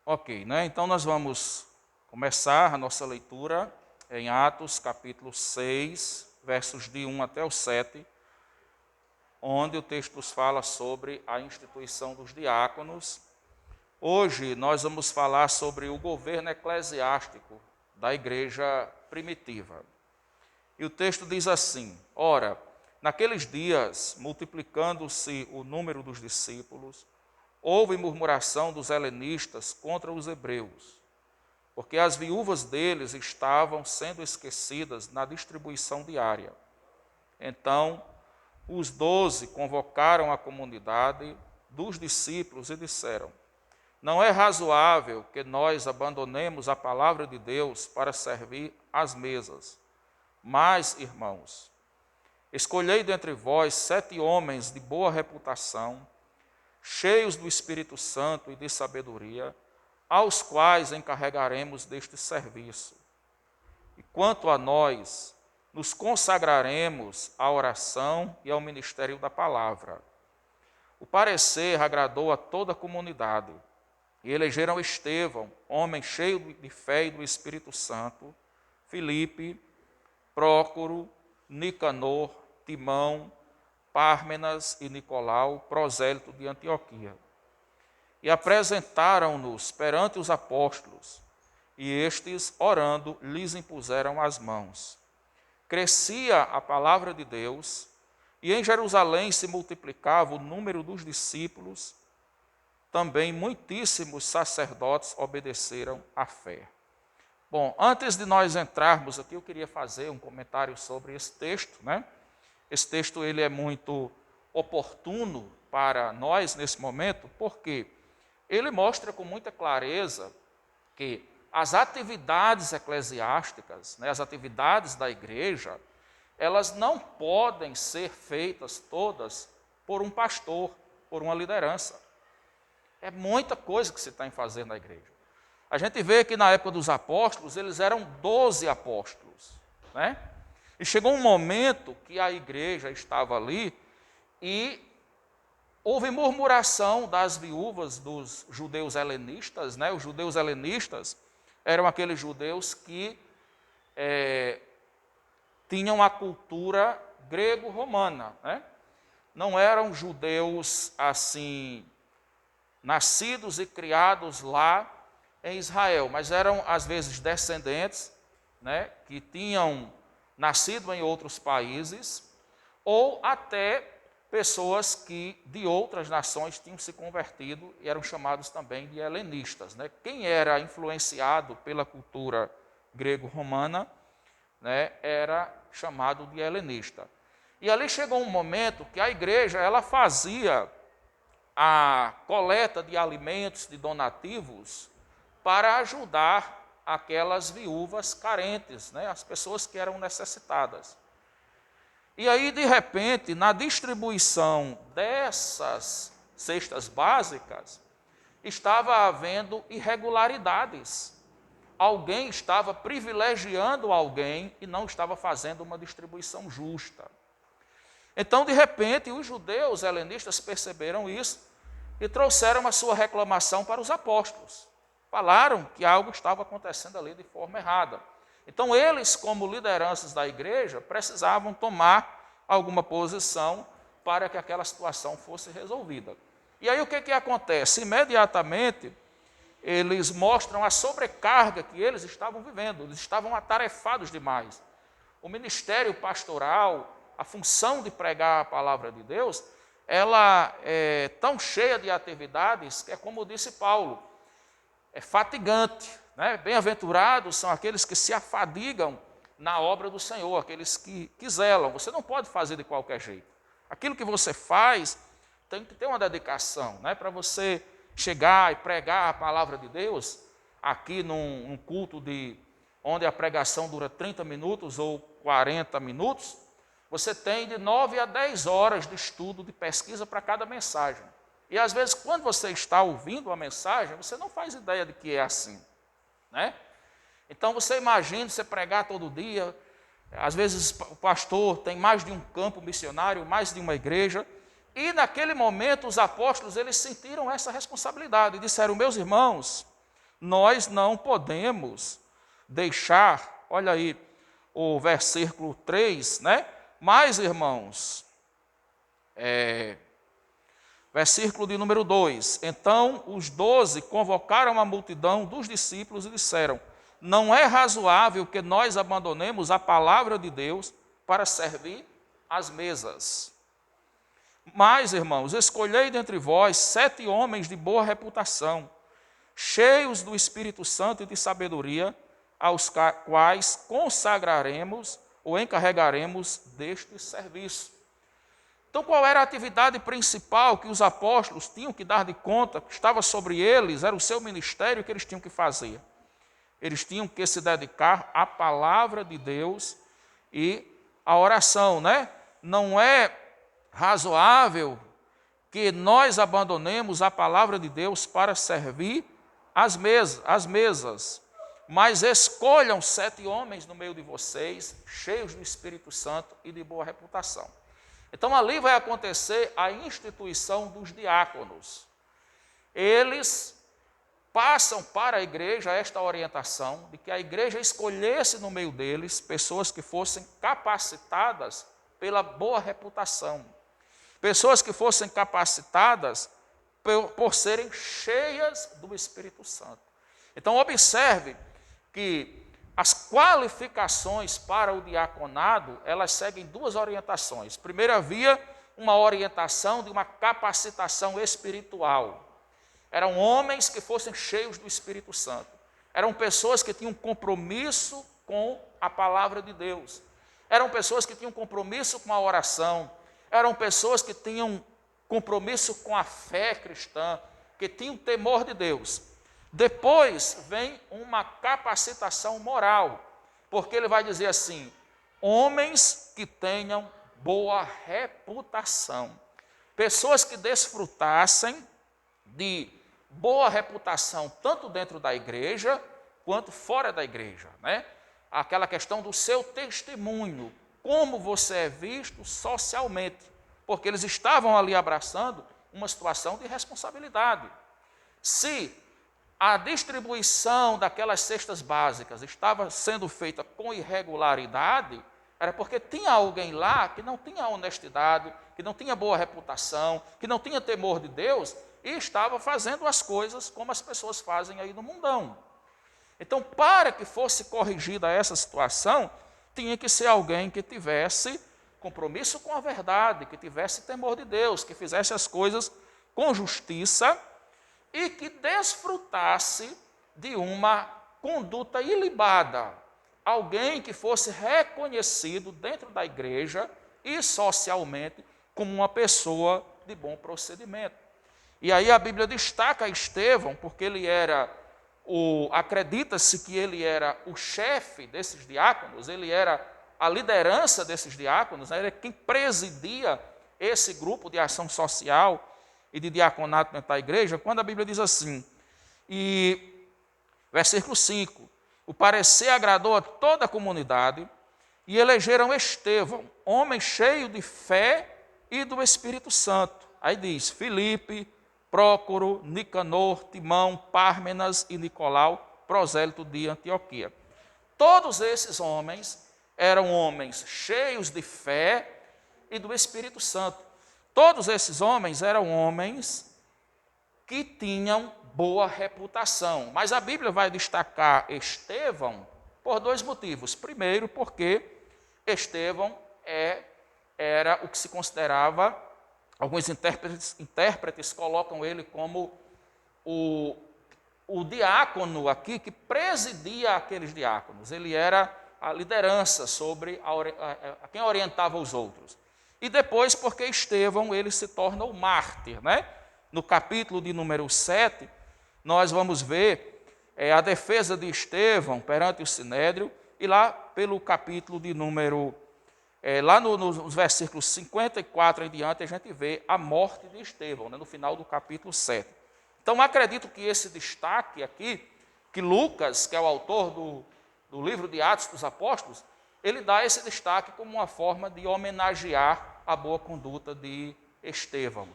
Ok, né? Então nós vamos começar a nossa leitura em Atos capítulo 6, versos de 1 até o 7, onde o texto nos fala sobre a instituição dos diáconos. Hoje nós vamos falar sobre o governo eclesiástico da igreja primitiva. E o texto diz assim: Ora, naqueles dias, multiplicando-se o número dos discípulos, houve murmuração dos helenistas contra os hebreus, porque as viúvas deles estavam sendo esquecidas na distribuição diária. Então, os 12 convocaram a comunidade dos discípulos e disseram: Não é razoável que nós abandonemos a palavra de Deus para servir às mesas. Mas, irmãos, escolhei dentre vós 7 homens de boa reputação, cheios do Espírito Santo e de sabedoria, aos quais encarregaremos deste serviço. E quanto a nós, nos consagraremos à oração e ao ministério da palavra. O parecer agradou a toda a comunidade, e elegeram Estevão, homem cheio de fé e do Espírito Santo, Filipe, Prócoro, Nicanor, Timão, Pármenas e Nicolau, prosélito de Antioquia. E apresentaram-nos perante os apóstolos, e estes, orando, lhes impuseram as mãos. Crescia a palavra de Deus, e em Jerusalém se multiplicava o número dos discípulos. Também muitíssimos sacerdotes obedeceram à fé. Bom, antes de nós entrarmos aqui, eu queria fazer um comentário sobre esse texto, né? Esse texto ele é muito oportuno para nós nesse momento, porque ele mostra com muita clareza que as atividades eclesiásticas, né, as atividades da igreja, elas não podem ser feitas todas por um pastor, por uma liderança. É muita coisa que se tem que fazer na igreja. A gente vê que na época dos apóstolos, eles eram 12 apóstolos, né? E chegou um momento que a igreja estava ali e houve murmuração das viúvas dos judeus helenistas, né? Os judeus helenistas eram aqueles judeus que tinham a cultura grego-romana, né? Não eram judeus assim nascidos e criados lá em Israel, mas eram às vezes descendentes, né, que tinham nascido em outros países, ou até pessoas que de outras nações tinham se convertido e eram chamados também de helenistas, né? Quem era influenciado pela cultura grego-romana, né, era chamado de helenista. E ali chegou um momento que a igreja ela fazia a coleta de alimentos, de donativos, para ajudar aquelas viúvas carentes, né, as pessoas que eram necessitadas. E aí, de repente, na distribuição dessas cestas básicas, estava havendo irregularidades. Alguém estava privilegiando alguém e não estava fazendo uma distribuição justa. Então, de repente, os judeus helenistas perceberam isso e trouxeram a sua reclamação para os apóstolos. Falaram que algo estava acontecendo ali de forma errada. Então, eles, como lideranças da igreja, precisavam tomar alguma posição para que aquela situação fosse resolvida. E aí, o que acontece? Imediatamente, eles mostram a sobrecarga que eles estavam vivendo. Eles estavam atarefados demais. O ministério pastoral, a função de pregar a palavra de Deus, ela é tão cheia de atividades que é como disse Paulo, é fatigante, né? Bem-aventurados são aqueles que se afadigam na obra do Senhor, aqueles que zelam. Você não pode fazer de qualquer jeito. Aquilo que você faz tem que ter uma dedicação, né? Para você chegar e pregar a palavra de Deus aqui num culto onde a pregação dura 30 minutos ou 40 minutos, você tem de 9 a 10 horas de estudo, de pesquisa para cada mensagem. E às vezes, quando você está ouvindo a mensagem, você não faz ideia de que é assim, né? Então você imagina você pregar todo dia, às vezes o pastor tem mais de um campo missionário, mais de uma igreja, e naquele momento os apóstolos eles sentiram essa responsabilidade e disseram: meus irmãos, nós não podemos deixar, olha aí o versículo 3, né? Mas, irmãos, versículo de número 2. Então os 12 convocaram a multidão dos discípulos e disseram: não é razoável que nós abandonemos a palavra de Deus para servir às mesas. Mas, irmãos, escolhei dentre vós 7 homens de boa reputação, cheios do Espírito Santo e de sabedoria, aos quais consagraremos ou encarregaremos deste serviço. Então, qual era a atividade principal que os apóstolos tinham que dar de conta, que estava sobre eles, era o seu ministério que eles tinham que fazer? Eles tinham que se dedicar à palavra de Deus e à oração, né? Não é razoável que nós abandonemos a palavra de Deus para servir às mesas, mas escolham 7 homens no meio de vocês, cheios do Espírito Santo e de boa reputação. Então ali vai acontecer a instituição dos diáconos. Eles passam para a igreja esta orientação de que a igreja escolhesse no meio deles pessoas que fossem capacitadas pela boa reputação. Pessoas que fossem capacitadas por serem cheias do Espírito Santo. Então observe que as qualificações para o diaconado, elas seguem 2 orientações. Primeiro havia uma orientação de uma capacitação espiritual. Eram homens que fossem cheios do Espírito Santo. Eram pessoas que tinham compromisso com a palavra de Deus. Eram pessoas que tinham compromisso com a oração. Eram pessoas que tinham compromisso com a fé cristã, que tinham temor de Deus. Depois vem uma capacitação moral, porque ele vai dizer assim: homens que tenham boa reputação. Pessoas que desfrutassem de boa reputação, tanto dentro da igreja, quanto fora da igreja, né? Aquela questão do seu testemunho, como você é visto socialmente, porque eles estavam ali abraçando uma situação de responsabilidade. Se a distribuição daquelas cestas básicas estava sendo feita com irregularidade, era porque tinha alguém lá que não tinha honestidade, que não tinha boa reputação, que não tinha temor de Deus e estava fazendo as coisas como as pessoas fazem aí no mundão. Então, para que fosse corrigida essa situação, tinha que ser alguém que tivesse compromisso com a verdade, que tivesse temor de Deus, que fizesse as coisas com justiça e que desfrutasse de uma conduta ilibada. Alguém que fosse reconhecido dentro da igreja e socialmente como uma pessoa de bom procedimento. E aí a Bíblia destaca Estevão, porque ele era acredita-se que ele era o chefe desses diáconos, ele era a liderança desses diáconos, era quem presidia esse grupo de ação social e de diaconato dentro da igreja, quando a Bíblia diz assim, e versículo 5, o parecer agradou a toda a comunidade e elegeram Estevão, homem cheio de fé e do Espírito Santo. Aí diz, Filipe, Prócoro, Nicanor, Timão, Pármenas e Nicolau, prosélito de Antioquia. Todos esses homens eram homens cheios de fé e do Espírito Santo. Todos esses homens eram homens que tinham boa reputação. Mas a Bíblia vai destacar Estevão por 2 motivos. Primeiro, porque Estevão era o que se considerava, alguns intérpretes colocam ele como o diácono aqui, que presidia aqueles diáconos. Ele era a liderança sobre a quem orientava os outros. E depois, porque Estevão, ele se torna o mártir, né? No capítulo de número 7, nós vamos ver a defesa de Estevão perante o Sinédrio, e lá pelo capítulo de número, lá nos versículos 54 em diante, a gente vê a morte de Estevão, né? No final do capítulo 7. Então, acredito que esse destaque aqui, que Lucas, que é o autor do livro de Atos dos Apóstolos, ele dá esse destaque como uma forma de homenagear a boa conduta de Estevão.